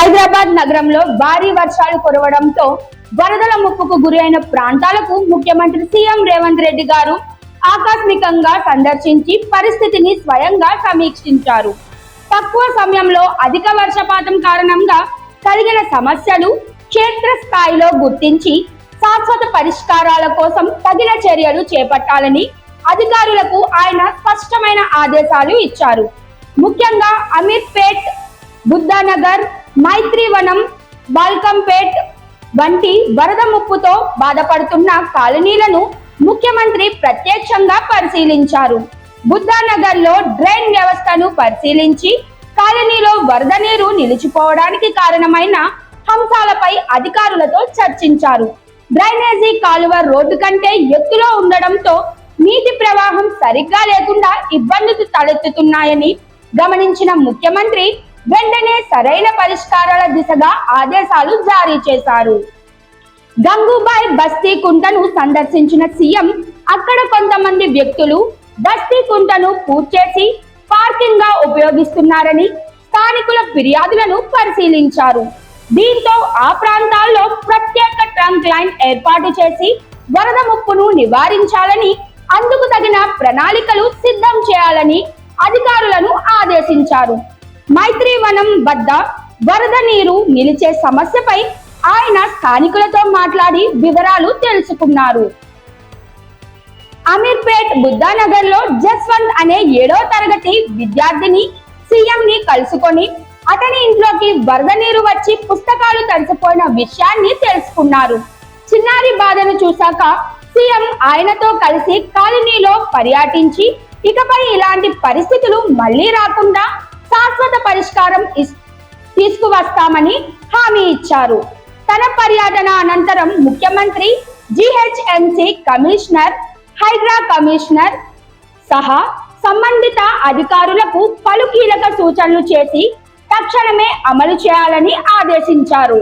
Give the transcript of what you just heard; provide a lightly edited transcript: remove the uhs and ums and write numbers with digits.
హైదరాబాద్ నగరంలో భారీ వర్షాలు కురవడంతో వరదల ముప్పుకు గురి అయిన ప్రాంతాలకు ముఖ్యమంత్రి సీఎం రేవంత్ రెడ్డి గారు ఆకస్మికంగా సందర్శించి పరిస్థితిని స్వయంగా సమీక్షించారు. తక్కువ సమయంలో అధిక వర్షపాతం కారణంగా కలిగిన సమస్యలు క్షేత్రస్థాయిలో గుర్తించి శాశ్వత పరిష్కారాల కోసం తగిన చర్యలు చేపట్టాలని అధికారులకు ఆయన స్పష్టమైన ఆదేశాలు ఇచ్చారు. ముఖ్యంగా అమీర్పేట్, బుద్ధానగర్, మైత్రివనం, బాల్కంపేట్ వంటి వరద ముప్పుతో బాధపడుతున్న కాలనీలను ముఖ్యమంత్రి ప్రత్యక్షంగా పరిశీలించారు. బుద్ధానగర్ లో డ్రైన్ వ్యవస్థను పరిశీలించి కాలనీలో వరద నీరు నిలిచిపోవడానికి కారణమైన అంశాలపై అధికారులతో చర్చించారు. డ్రైనేజీ కాలువ రోడ్డు కంటే ఎత్తులో ఉండడంతో నీటి ప్రవాహం సరిగ్గా లేకుండా ఇబ్బందులు తలెత్తుతున్నాయని గమనించిన ముఖ్యమంత్రి వెంటనే సరైన పరిష్కారాల దిశగా ఆదేశాలు జారీ చేశారు. గంగూబాయ్ బస్తీ కుంటను సందర్శించిన సీఎం అక్కడ కొంతమంది వ్యక్తులు బస్తీ కుంటను పూర్చేసి పార్కింగ్ గా ఉపయోగిస్తున్నారని స్థానికుల ఫిర్యాదులను పరిశీలించారు. దీంతో ఆ ప్రాంతాల్లో ప్రత్యేక ట్రంక్ లైన్ ఏర్పాటు చేసి వరద ముప్పును నివారించాలని, అందుకు తగిన ప్రణాళికలు సిద్ధం చేయాలని అధికారులను ఆదేశించారు. మైత్రివనం వద్ద వరద నీరు నిలిచే సమస్యపై ఆయన స్థానికులతో మాట్లాడి వివరాలు తెలుసుకున్నారు. అమీర్పేట్, బుద్ధానగర్ లో జస్వంత్ అనే 7వ తరగతి విద్యార్థిని సీఎం ని కలుసుకొని అతని ఇంట్లోకి వరద నీరు వచ్చి పుస్తకాలు తడిసిపోయిన విషయాన్ని తెలుసుకున్నారు. చిన్నారి బాధను చూశాక సీఎం ఆయనతో కలిసి కాలనీలో పర్యటించి ఇకపై ఇలాంటి పరిస్థితులు మళ్లీ రాకుండా శాశ్వత పరిష్కారం తీసుకువస్తామని హామీ ఇచ్చారు. తన పర్యటన అనంతరం ముఖ్యమంత్రి జీహెచ్ఎంసీ కమిషనర్, హైడ్రా కమిషనర్ సహా సంబంధిత అధికారులకు పలు కీలక సూచనలు చేసి తక్షణమే అమలు చేయాలని ఆదేశించారు.